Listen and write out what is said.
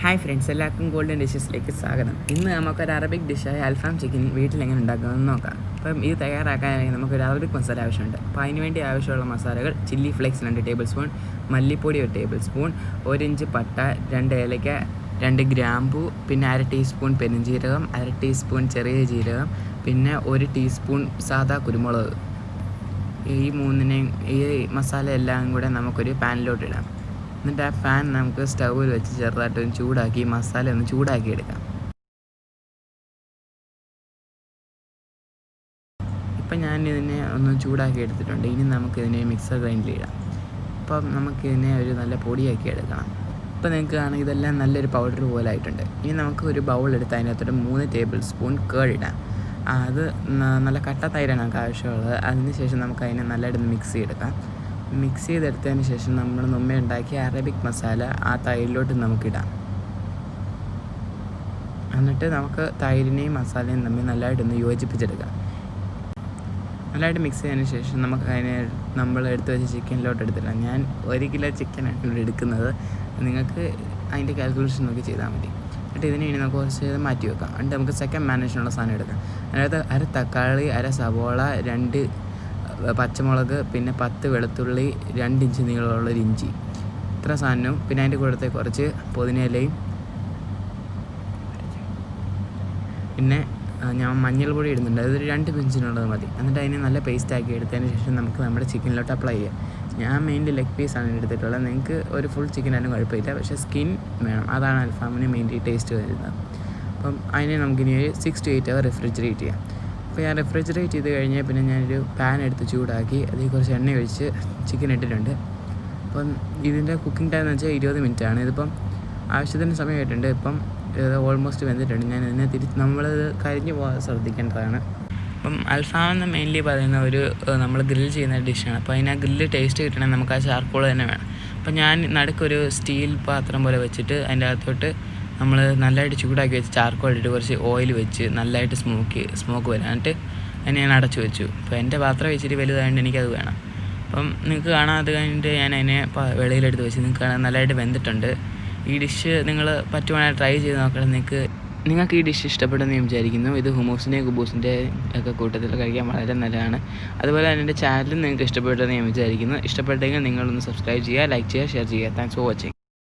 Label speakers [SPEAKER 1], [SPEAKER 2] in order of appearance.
[SPEAKER 1] Hi friends, എല്ലാവർക്കും golden ഡിഷസിലേക്ക് സ്വാഗതം. ഇന്ന് നമുക്കൊരു അറബിക് ഡിഷായ അൽഫാം ചിക്കൻ വീട്ടിൽ എങ്ങനെ ഉണ്ടാക്കാമെന്ന് നോക്കാം. അപ്പം ഇത് തയ്യാറാക്കാനായി നമുക്കൊരു അറബിക് മസാല ആവശ്യമുണ്ട്. അപ്പോൾ അതിനുവേണ്ടി ആവശ്യമുള്ള മസാലകൾ: ചില്ലി ഫ്ലേക്സ് 2 ടേബിൾ സ്പൂൺ, മല്ലിപ്പൊടി 1 ടേബിൾ സ്പൂൺ, 1 ഇഞ്ച് പട്ട, 2 ഏലക്ക, 2 ഗ്രാമ്പൂ, പിന്നെ 1/2 ടീസ്പൂൺ പെരുംജീരകം, 1/2 ടീസ്പൂൺ ചെറിയ ജീരകം, പിന്നെ 1 ടീസ്പൂൺ സാദാ കുരുമുളക്. ഈ മസാല എല്ലാം കൂടെ നമുക്കൊരു പാനിലോട്ട് ഇടാം. എന്നിട്ട് ആ പാൻ നമുക്ക് സ്റ്റൗവിൽ വെച്ച് ചെറുതായിട്ടൊന്ന് ചൂടാക്കി മസാല ഒന്ന് ചൂടാക്കി എടുക്കാം. ഇപ്പം ഞാനിതിനെ ഒന്ന് ചൂടാക്കി എടുത്തിട്ടുണ്ട്. ഇനി നമുക്കിതിനെ മിക്സർ ഗ്രൈൻഡിൽ ഇടാം. അപ്പം നമുക്കിതിനെ ഒരു നല്ല പൊടിയാക്കി എടുക്കണം. ഇപ്പം നിങ്ങൾക്ക് കാണാം, ഇതെല്ലാം നല്ലൊരു പൗഡർ പോലെ ആയിട്ടുണ്ട്. ഇനി നമുക്ക് ഒരു ബൗൾ എടുത്ത് അതിനകത്തൊരു 3 ടേബിൾ സ്പൂൺ കേർഡ് ഇടാം. അത് നല്ല കട്ട തൈരാണ് നമുക്ക് ആവശ്യമുള്ളത്. അതിന് ശേഷം നമുക്ക് അതിനെ നല്ലതായിട്ട് മിക്സ് ചെയ്തെടുക്കാം. മിക്സ് ചെയ്തെടുത്തതിന് ശേഷം നമ്മൾ മുമ്പേ ഉണ്ടാക്കിയ അറബിക് മസാല ആ തൈരിലോട്ട് നമുക്കിടാം. എന്നിട്ട് നമുക്ക് തൈരിനെയും മസാലയും തമ്മിൽ നല്ലതായിട്ടൊന്ന് യോജിപ്പിച്ചെടുക്കാം. നല്ലതായിട്ട് മിക്സ് ചെയ്തതിന് ശേഷം നമുക്ക് അതിനെ നമ്മൾ എടുത്ത് വെച്ച് ചിക്കനിലോട്ട് എടുത്തിടാം. ഞാൻ 1 കിലോ ചിക്കനാണ് ഇവിടെ എടുക്കുന്നത്. നിങ്ങൾക്ക് അതിൻ്റെ കാൽക്കുലേഷൻ നോക്കി ചെയ്താൽ മതി. എന്നിട്ട് ഇതിനെ ഇനി നമുക്ക് കുറച്ച് മാറ്റി വെക്കാം. എന്നിട്ട് നമുക്ക് സെക്കൻഡ് മാരിനേഷനുള്ള സാധനം എടുക്കാം. അതിനകത്ത് 1 തക്കാളി, 1 സവോള, 2 പച്ചമുളക്, പിന്നെ 10 വെളുത്തുള്ളി, 2 ഇഞ്ച് നീളമുള്ളൊരു ഇഞ്ചി, ഇത്ര സാധനവും, പിന്നെ അതിൻ്റെ കൂടത്തെ കുറച്ച് പുതിനയിലയും, പിന്നെ ഞാൻ മഞ്ഞൾപ്പൊടി ഇടുന്നുണ്ട്. അതൊരു 2 പിഞ്ചിനുള്ളത് മതി. എന്നിട്ട് അതിനെ നല്ല പേസ്റ്റാക്കി എടുത്തതിന് ശേഷം നമുക്ക് നമ്മുടെ ചിക്കനിലോട്ട് അപ്ലൈ ചെയ്യാം. ഞാൻ മെയിൻലി ലെഗ് പീസാണ് എടുത്തിട്ടുള്ളത്. നിങ്ങൾക്ക് ഒരു ഫുൾ ചിക്കനായാലും കുഴപ്പമില്ല, പക്ഷേ സ്കിൻ വേണം. അതാണ് അൽഫാമിന് മെയിൻലി ടേസ്റ്റ് വരുന്നത്. അപ്പം അതിനെ നമുക്കിനി 6 to 8 hours റെഫ്രിജറേറ്റ് ചെയ്യാം. അപ്പോൾ ഞാൻ റെഫ്രിജറേറ്റ് ചെയ്ത് കഴിഞ്ഞാൽ പിന്നെ ഞാനൊരു പാൻ എടുത്ത് ചൂടാക്കി അതിൽ കുറച്ച് എണ്ണ ഒഴിച്ച് ചിക്കൻ ഇട്ടിട്ടുണ്ട്. അപ്പം ഇതിൻ്റെ കുക്കിംഗ് ടൈം എന്ന് വെച്ചാൽ 20 മിനിറ്റാണ്. ഇതിപ്പം ആവശ്യത്തിന് സമയമായിട്ടുണ്ട്. ഇപ്പം ഇത് ഓൾമോസ്റ്റ് വെന്തിട്ടുണ്ട്. ഞാൻ ഇതിനെ നമ്മളിത് കരിഞ്ഞു പോകാതെ ശ്രദ്ധിക്കേണ്ടതാണ്. അപ്പം അൽഫാം എന്ന് മെയിൻലി പറയുന്ന ഒരു നമ്മൾ ഗ്രിൽ ചെയ്യുന്ന ഡിഷാണ്. അപ്പോൾ അതിന് ആ ഗ്രില്ല് ടേസ്റ്റ് കിട്ടണമെങ്കിൽ നമുക്ക് ആ ചാർക്കോൾ തന്നെ വേണം. അപ്പം ഞാൻ നടുക്കൊരു സ്റ്റീൽ പാത്രം പോലെ വെച്ചിട്ട് അതിൻ്റെ അകത്തോട്ട് നമ്മൾ നല്ലതായിട്ട് ചൂടാക്കി വെച്ച് ചാർക്കോൾ ഇട്ട് കുറച്ച് ഓയിൽ വെച്ച് നല്ലതായിട്ട് സ്മോക്ക് വരാനായിട്ട് അതിനെ ഞാൻ അടച്ചു വെച്ചു. അപ്പോൾ എൻ്റെ പാത്രം വെച്ചിട്ട് വലുതായതുകൊണ്ട് എനിക്കത് വേണം. അപ്പം നിങ്ങൾക്ക് കാണാം, അത് കഴിഞ്ഞിട്ട് ഞാൻ അതിനെ വെളിയിലെടുത്ത് വെച്ച് നിങ്ങൾക്ക് കാണാൻ നല്ലതായിട്ട് വെന്തിട്ടുണ്ട്. ഈ ഡിഷ് നിങ്ങൾ പറ്റുവാണെങ്കിൽ ട്രൈ ചെയ്ത് നോക്കണം. നിങ്ങൾക്ക് ഈ ഡിഷ് ഇഷ്ടപ്പെടുമെന്ന് ഞാൻ വിചാരിക്കുന്നു. ഇത് ഹുമൂസിൻ്റെയും കുബൂസിൻ്റെ ഒക്കെ കൂട്ടത്തിൽ കഴിക്കാൻ വളരെ നല്ലതാണ്. അതുപോലെ തന്നെ എൻ്റെ ചാനലും നിങ്ങൾക്ക് ഇഷ്ടപ്പെട്ടെന്ന് ഞാൻ വിചാരിക്കുന്നു. ഇഷ്ടപ്പെട്ടെങ്കിൽ നിങ്ങളൊന്ന് സബ്സ്ക്രൈബ് ചെയ്യുക, ലൈക്ക് ചെയ്യുക, ഷെയർ ചെയ്യുക. Thanks for watching.